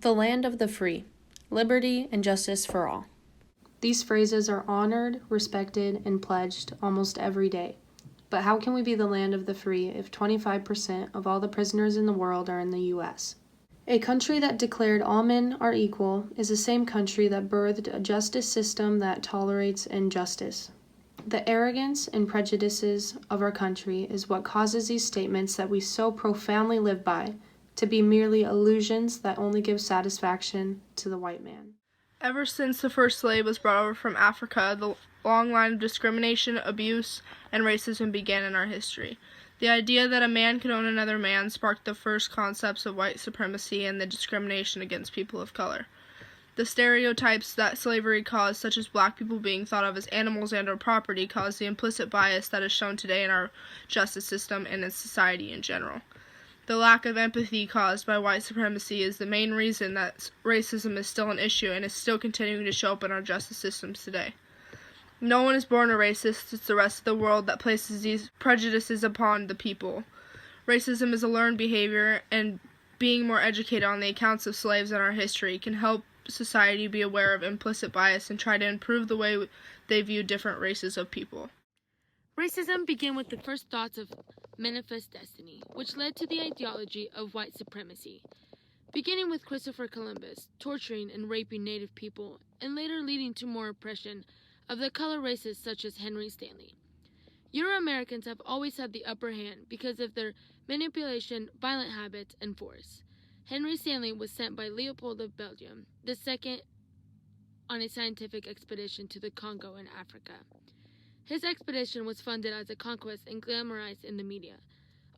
The land of the free, liberty and justice for all. These phrases are honored, respected, and pledged almost every day. But how can we be the land of the free if 25% of all the prisoners in the world are in the U.S.? A country that declared all men are equal is the same country that birthed a justice system that tolerates injustice. The arrogance and prejudices of our country is what causes these statements that we so profoundly live by to be merely illusions that only give satisfaction to the white man. Ever since the first slave was brought over from Africa, the long line of discrimination, abuse, and racism began in our history. The idea that a man could own another man sparked the first concepts of white supremacy and the discrimination against people of color. The stereotypes that slavery caused, such as black people being thought of as animals and or property, caused the implicit bias that is shown today in our justice system and in society in general. The lack of empathy caused by white supremacy is the main reason that racism is still an issue and is still continuing to show up in our justice systems today. No one is born a racist, it's the rest of the world that places these prejudices upon the people. Racism is a learned behavior, and being more educated on the accounts of slaves in our history can help society be aware of implicit bias and try to improve the way they view different races of people. Racism began with the first thoughts of manifest destiny, which led to the ideology of white supremacy, beginning with Christopher Columbus torturing and raping native people, and later leading to more oppression of the color races such as Henry Stanley. Euro-Americans have always had the upper hand because of their manipulation, violent habits, and force. Henry Stanley was sent by Leopold of Belgium, the second, on a scientific expedition to the Congo in Africa. His expedition was funded as a conquest and glamorized in the media.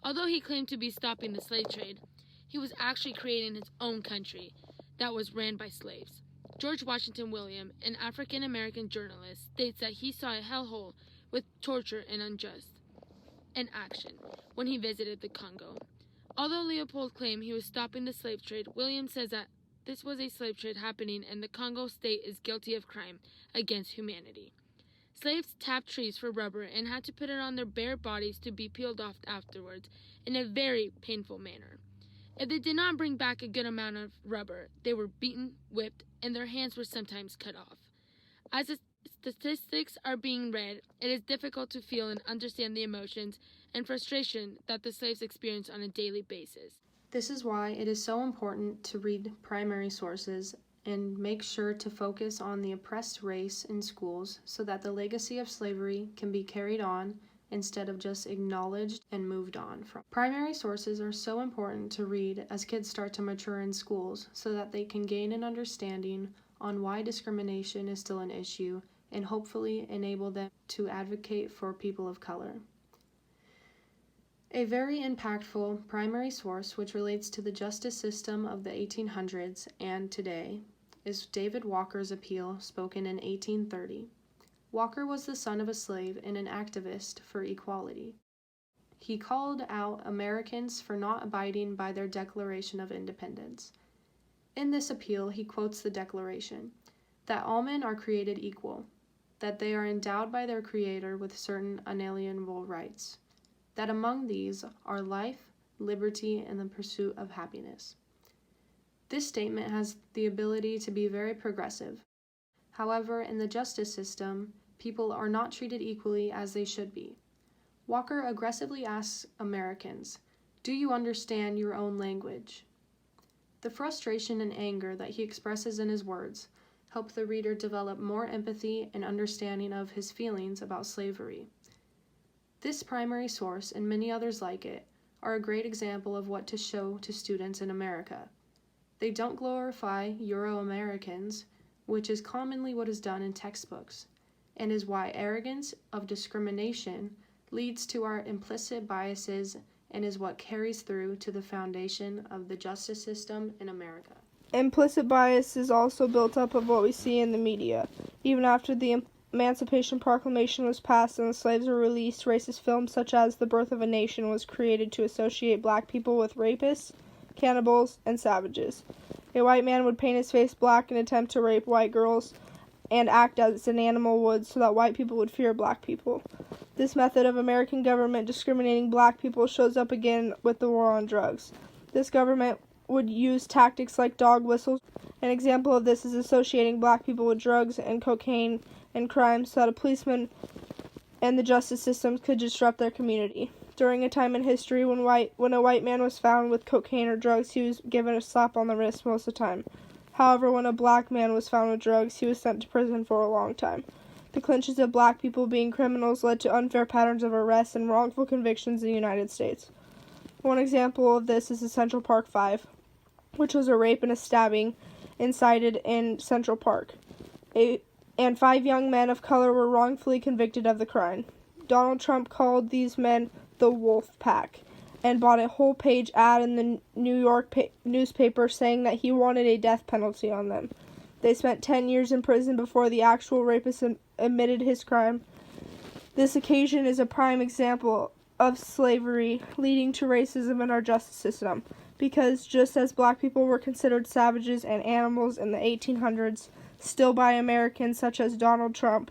Although he claimed to be stopping the slave trade, he was actually creating his own country that was ran by slaves. George Washington William, an African-American journalist, states that he saw a hellhole with torture and injustice in action when he visited the Congo. Although Leopold claimed he was stopping the slave trade, William says that this was a slave trade happening and the Congo state is guilty of crime against humanity. Slaves tapped trees for rubber and had to put it on their bare bodies to be peeled off afterwards in a very painful manner. If they did not bring back a good amount of rubber, they were beaten, whipped, and their hands were sometimes cut off. As the statistics are being read, it is difficult to feel and understand the emotions and frustration that the slaves experienced on a daily basis. This is why it is so important to read primary sources and make sure to focus on the oppressed race in schools so that the legacy of slavery can be carried on instead of just acknowledged and moved on from. Primary sources are so important to read as kids start to mature in schools so that they can gain an understanding on why discrimination is still an issue and hopefully enable them to advocate for people of color. A very impactful primary source which relates to the justice system of the 1800s and today is David Walker's appeal spoken in 1830. Walker was the son of a slave and an activist for equality. He called out Americans for not abiding by their Declaration of Independence. In this appeal, he quotes the Declaration, that all men are created equal, that they are endowed by their Creator with certain unalienable rights, that among these are life, liberty, and the pursuit of happiness. This statement has the ability to be very progressive. However, in the justice system, people are not treated equally as they should be. Walker aggressively asks Americans, "Do you understand your own language?" The frustration and anger that he expresses in his words help the reader develop more empathy and understanding of his feelings about slavery. This primary source, and many others like it, are a great example of what to show to students in America. They don't glorify Euro-Americans, which is commonly what is done in textbooks, and is why arrogance of discrimination leads to our implicit biases and is what carries through to the foundation of the justice system in America. Implicit bias is also built up of what we see in the media. Even after the Emancipation Proclamation was passed and the slaves were released, racist films such as The Birth of a Nation was created to associate black people with rapists, cannibals, and savages. A white man would paint his face black and attempt to rape white girls and act as an animal would so that white people would fear black people. This method of American government discriminating black people shows up again with the war on drugs. This government would use tactics like dog whistles. An example of this is associating black people with drugs and cocaine and crime so that a policeman and the justice system could disrupt their community. During a time in history when a white man was found with cocaine or drugs, he was given a slap on the wrist most of the time. However, when a black man was found with drugs, he was sent to prison for a long time. The clinches of black people being criminals led to unfair patterns of arrests and wrongful convictions in the United States. One example of this is the Central Park Five, which was a rape and a stabbing incited in Central Park. And 5 young men of color were wrongfully convicted of the crime. Donald Trump called these men the Wolf Pack and bought a whole-page ad in the New York newspaper saying that he wanted a death penalty on them. They spent 10 years in prison before the actual rapist admitted his crime. This occasion is a prime example of slavery leading to racism in our justice system, because just as black people were considered savages and animals in the 1800s, still by Americans such as Donald Trump,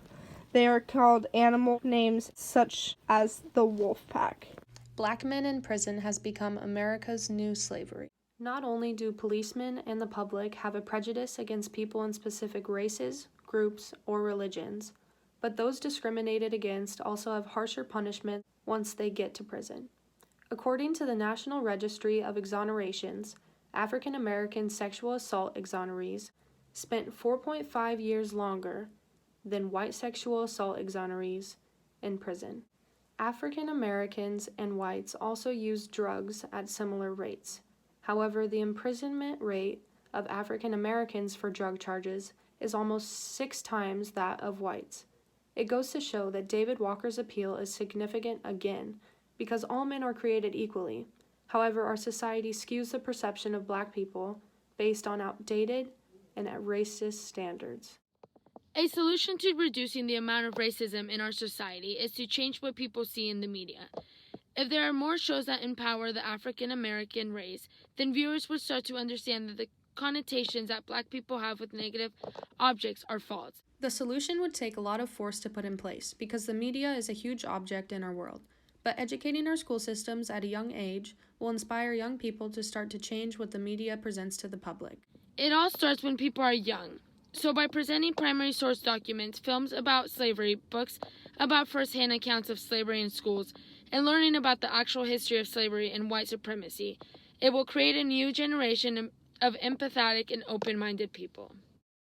they are called animal names such as the Wolf Pack. Black men in prison has become America's new slavery. Not only do policemen and the public have a prejudice against people in specific races, groups, or religions, but those discriminated against also have harsher punishment once they get to prison. According to the National Registry of Exonerations, African American sexual assault exonerees spent 4.5 years longer than white sexual assault exonerees in prison. African Americans and whites also use drugs at similar rates. However, the imprisonment rate of African Americans for drug charges is almost 6 times that of whites. It goes to show that David Walker's appeal is significant again, because all men are created equally. However, our society skews the perception of black people based on outdated and racist standards. A solution to reducing the amount of racism in our society is to change what people see in the media. If there are more shows that empower the African American race, then viewers would start to understand that the connotations that black people have with negative objects are false. The solution would take a lot of force to put in place, because the media is a huge object in our world. But educating our school systems at a young age will inspire young people to start to change what the media presents to the public. It all starts when people are young. So by presenting primary source documents, films about slavery, books about first-hand accounts of slavery in schools, and learning about the actual history of slavery and white supremacy, it will create a new generation of empathetic and open-minded people.